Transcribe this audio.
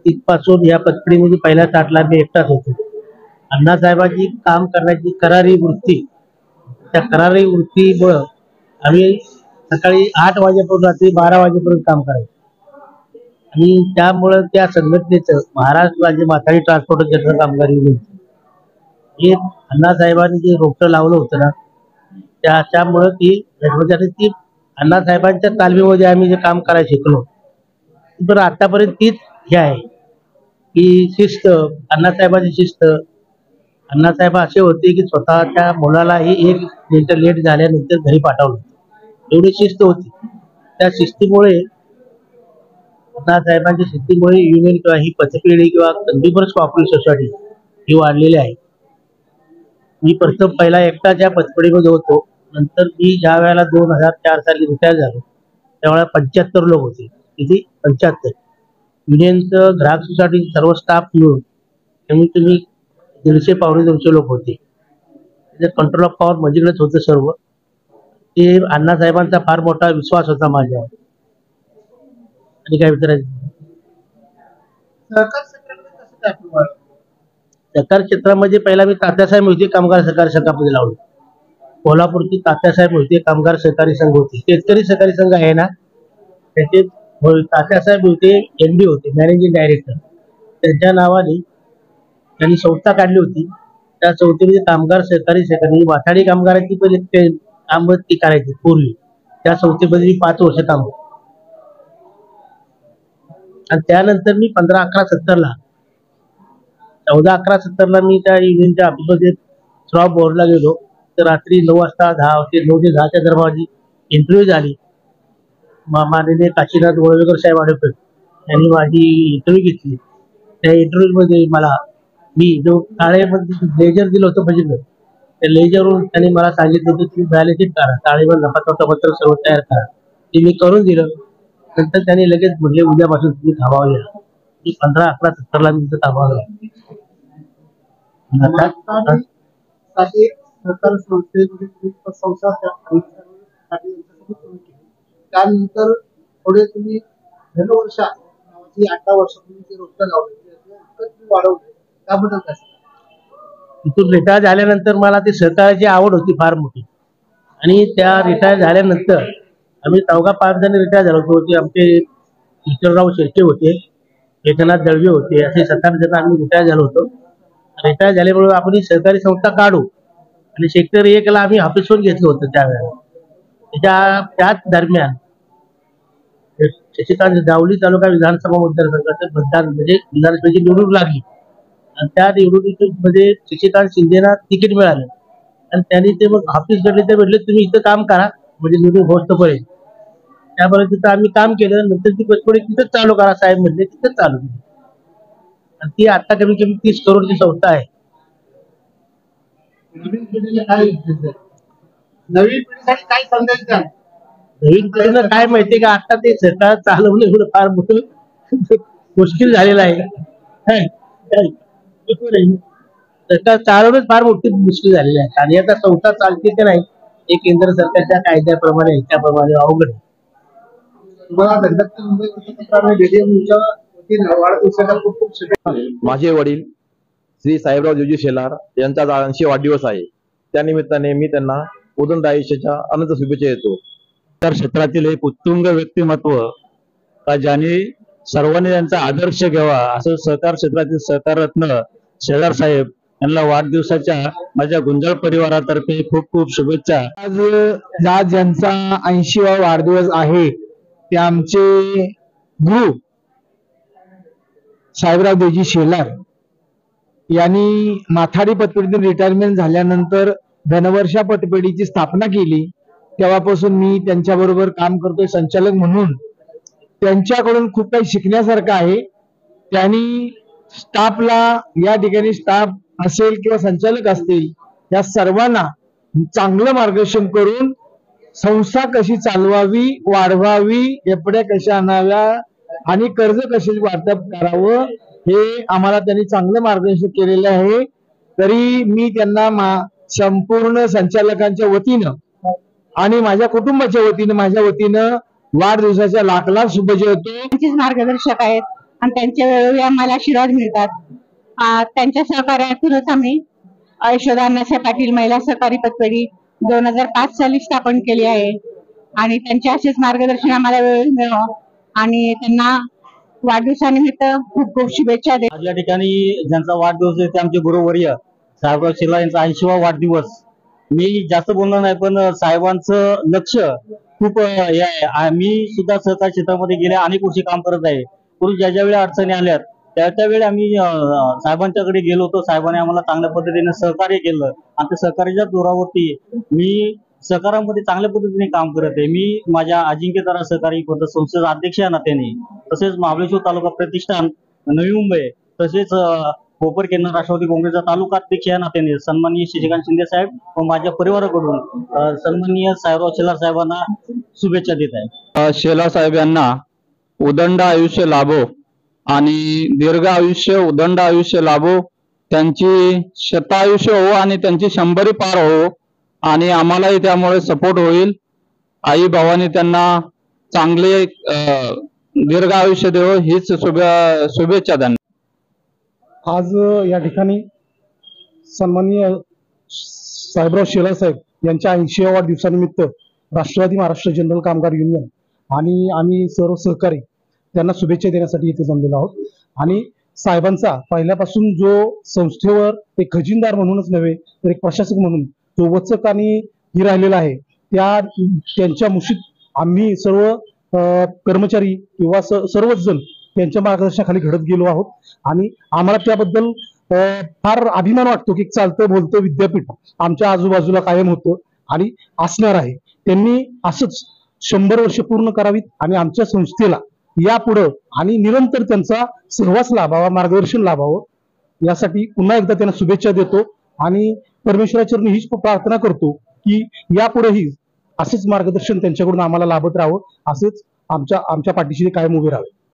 तिथपासून या पतपेढीमध्ये पहिल्या ताटला मी एकटाच होतो. अण्णासाहेबांची काम करण्याची करारी वृत्ती, त्या करारी वृत्तीमुळे आम्ही सकाळी 8 वाजेपासून रात्री 12 वाजेपर्यंत काम करायचो. आणि त्यामुळे त्या संघटनेचं महाराष्ट्र राज्य माथाडी ट्रान्सपोर्टेशन कामगार युनियन हे अण्णासाहेबांनी जे रोपटं लावलं होतं ना, त्यामुळे ती अण्णासाहेबांच्या तालमीमध्ये आम्ही जे काम करायला शिकलो. तर आतापर्यंत तीच हे आहे की शिस्त, अण्णासाहेबांची शिस्त. अण्णासाहेब असे होते की स्वतःच्या मुलालाही 1 मिनिट लेट झाल्यानंतर घरी पाठवलं, एवढी शिस्त होती. त्या शिस्तीमुळे, अण्णासाहेबांच्या शिस्तीमुळे युनियन किंवा ही पतपेढी किंवा कंझ्युमर्स कोऑपरेटिव्ह सोसायटी ही वाढलेली आहे. मी प्रथम पहिला एकटाच या पतपेढीमध्ये होतो. नंतर मी ज्या वेळेला 2004 साली रिटायर झालो त्यावेळेला 75 लोक होते. किती? 75. युनियनचं ग्राहक सोसायटी सर्व स्टाफ मिळून कमीत कमी 150 पावणे 200 लोक होते. कंट्रोल ऑफ पॉवर माझ्याकडेच होतं सर्व. ते अण्णासाहेबांचा फार मोठा विश्वास होता माझ्यावर. आणि काय विचारायचं? सहकार क्षेत्रामध्ये पहिला मी तात्यासाहेब मोहिते कामगार सहकारी संघामध्ये लावलो. कोल्हापूरची तात्यासाहेब मोहिते कामगार सहकारी संघ होते. शेतकरी सहकारी संघ आहे ना, त्याचे तात्यासाहेब मोहिते MD होते, मॅनेजिंग डायरेक्टर. त्यांच्या नावाने त्यांनी संस्था काढली होती. त्या संस्थेमध्ये कामगार सहकारी माथाडी कामगारांची पण काम ती करायची पूर्वी. त्या संस्थेमध्ये मी 5 वर्ष काम केलं. आणि त्यानंतर मी 15-11-70 14-11-70 मी त्या युनियनच्या ऑफिसमध्ये श्रॉफ बोर्डला गेलो. तर रात्री 9 वाजता 9 ते 10च्या दरम्यान माझी इंटरव्ह्यू झाली. माननीय काशीनाथ गोळवेकर साहेब आडपे यांनी माझी इंटरव्ह्यू घेतली. त्या इंटरव्ह्यूमध्ये मी जो ताळेबंद लेजर दिलं होतं बजेट, त्या लेजरवरून त्यांनी मला सांगितलं होतं की बॅलन्स शीट करा, ताळेबंद नफातोटापत्र सर्व तयार करा. ते मी करून दिलं. नंतर त्यांनी लगेच म्हटले उद्यापासून तुम्ही थांबावं या. 15-11-70 मी तिथं थांबावं. त्यानंतर पुढे तुम्ही धनवर्षा नावाची 18 वर्षापूर्वी रोजगार लावले वाढवले, त्याबद्दल काय? तिथून रिटायर झाल्यानंतर मला ती सहकार्याची आवड होती फार मोठी. आणि त्या रिटायर झाल्यानंतर आम्ही 4-5 जण रिटायर झालो होतो. आमचे ईश्वरराव शेळके होते, एकनाथ दळवे होते, असे 7-8 जण आम्ही रिटायर झालो होतो. रिटायर झाल्यामुळे आपण सहकारी संस्था काढू आणि सेक्टर 1ला आम्ही ऑफिसवर घेतलं होतं त्यावेळेला. त्याच दरम्यान शशिकांत जावली तालुका विधानसभा मतदारसंघाचं मतदान म्हणजे विधानसभेची निवडणूक लागली. आणि त्या निवडणुकीमध्ये शशिकांत शिंदेना तिकीट मिळालं. आणि त्यांनी ते मग ऑफिस घडले ते म्हटले तुम्ही इथं काम करा म्हणजे निवडणूक होतपर्यंत. त्यामुळे तिथं आम्ही काम केलं. नंतर ती पतपेढी तिथंच चालू करा साहेब म्हटले, तिथंच चालू केली. आणि ती आता कमी कमी 30 करोडची संस्था आहे. नवीन पिढीसाठी काय संदेश द्या? नवीन पिढीनं काय माहितीये का, आता ते सरकार चालवणं एवढं फार मोठं मुश्किल झालेलं आहे. सरकार चालवणंच फार मोठी मुश्किल झालेलं आहे. आणि आता संस्था चालते की नाही हे केंद्र सरकारच्या कायद्याप्रमाणे ह्याच्याप्रमाणे अवघड आहे. माझे वडील श्री साहेबराव जोजी शेलार यांचा 80 वाढदिवस आहे. त्यानिमित्ताने मी त्यांना उदंड आयुष्याच्या अनंत शुभेच्छा देतो. तर क्षेत्रातील एक उत्तुंग व्यक्तिमत्व का ज्यांनी सर्वांनी त्यांचा आदर्श घ्यावा असं सहकार क्षेत्रातील सहकार रत्न शेलार साहेब यांना वाढदिवसाच्या माझ्या गुंजाळ परिवारातर्फे खूप खूप शुभेच्छा. आज ज्यांचा 80वा वाढदिवस आहे ते आमचे गुरु साहेबराव देवजी शेलार यांनी माथाडी पतपेढीतून रिटायरमेंट झाल्यानंतर धनवर्षा पतपेढीची स्थापना केली. तेव्हापासून मी त्यांच्याबरोबर काम करतोय संचालक म्हणून. त्यांच्याकडून खूप काही शिकण्यासारखं आहे. त्यांनी स्टाफला, या ठिकाणी स्टाफ असेल किंवा संचालक असतील, या सर्वांना चांगलं मार्गदर्शन करून संस्था कशी चालवावी, वाढवावी, एफड्या कशा आणाव्या आणि कर्ज कसे वाटप करावं हे आम्हाला त्यांनी चांगलं मार्गदर्शन केलेलं आहे. तरी मी त्यांना संपूर्ण संचालकांच्या वतीनं आणि माझ्या कुटुंबाच्या वतीनं माझ्या वतीनं वाढदिवसाच्या लाख लाख शुभेच्छा देतो. त्यांचेच मार्गदर्शक आहेत आणि त्यांच्या वेळोवेळी आम्हाला आशीर्वाद मिळतात. त्यांच्या सहकार्यातूनच आम्ही यशोदा अण्णासाहेब पाटील महिला सहकारी पतपेढी 2005 साली स्थापन केली आहे आणि त्यांचे असेच मार्गदर्शन आम्हाला वेळोवेळी मिळावं आणि त्यांना वाढदिवसानिमित्त खूप खूप शुभेच्छा देतो. आज या ठिकाणी ज्यांचा वाढदिवस आहे ते आमचे गुरुवर्य साहेबराव शेलार यांचा 80वा वाढदिवस. मी जास्त बोलणार नाही, पण साहेबांचं लक्ष खूप हे आहे. आम्ही सुद्धा सहकार क्षेत्रामध्ये गेल्या अनेक वर्षी काम करत आहे, परंतु ज्या ज्या वेळी अडचणी आल्यात त्यावेळी आम्ही साहेबांच्याकडे गेलो होतो. साहेबांनी आम्हाला चांगल्या पद्धतीने सहकार्य केलं आणि त्या सहकार्याच्या जोरावरती मी सहकारामध्ये चांगल्या पद्धतीने काम करत आहे. मी माझ्या अजिंक्यतारा सहकारी पद्धत संस्थेचा अध्यक्ष या नात्याने, तसेच महाबळेश्वर तालुका प्रतिष्ठान नवी मुंबई, तसेच कोपर केंद्र राष्ट्रवादी काँग्रेसचा तालुका अध्यक्ष या नात्याने सन्माननीय शशिकांत शिंदे साहेब व माझ्या परिवाराकडून सन्माननीय साहेबराव शेलार साहेबांना शुभेच्छा देत आहे. शेलार साहेब यांना उदंड आयुष्य लाभो आणि दीर्घ आयुष्य उदंड आयुष्य लाभो, त्यांची शतायुष्य हो आणि त्यांची 100 पार हो आणि आम्हालाही त्यामुळे सपोर्ट होईल. आई भावानी त्यांना चांगले दीर्घ आयुष्य देव हीच शुभेच्छा त्यांना. आज या ठिकाणी सन्माननीय साहेबराव शेलार साहेब यांच्या 80व्या वाढदिवसानिमित्त राष्ट्रवादी महाराष्ट्र जनरल कामगार युनियन आणि आम्ही सर्व सहकारी त्यांना शुभेच्छा देण्यासाठी इथे जमलेलो आहोत. आणि साहेबांचा पहिल्यापासून जो संस्थेवर एक खजिनदार म्हणूनच नव्हे तर एक प्रशासक म्हणून जो वचक आणि ही राहिलेला आहे, त्यांच्या मुशीत आम्ही सर्व कर्मचारी किंवा सर्वच जण त्यांच्या मार्गदर्शनाखाली घडत गेलो आहोत आणि आम्हाला त्याबद्दल फार अभिमान वाटतो की चालतं बोलतं विद्यापीठ आमच्या आजूबाजूला कायम होतं आणि असणार आहे. त्यांनी असंच 100 वर्ष पूर्ण करावीत आणि आमच्या संस्थेला यापुढं आणि निरंतर त्यांचा सहवास लाभावा, मार्गदर्शन लाभावं, यासाठी पुन्हा एकदा त्यांना शुभेच्छा देतो आणि परमेश्वराचरणी हीच प्रार्थना करतो की यापुढेही असेच मार्गदर्शन त्यांच्याकडून आम्हाला लाभत राहावं, असेच आमच्या पाठीशी कायम उभे राहावे.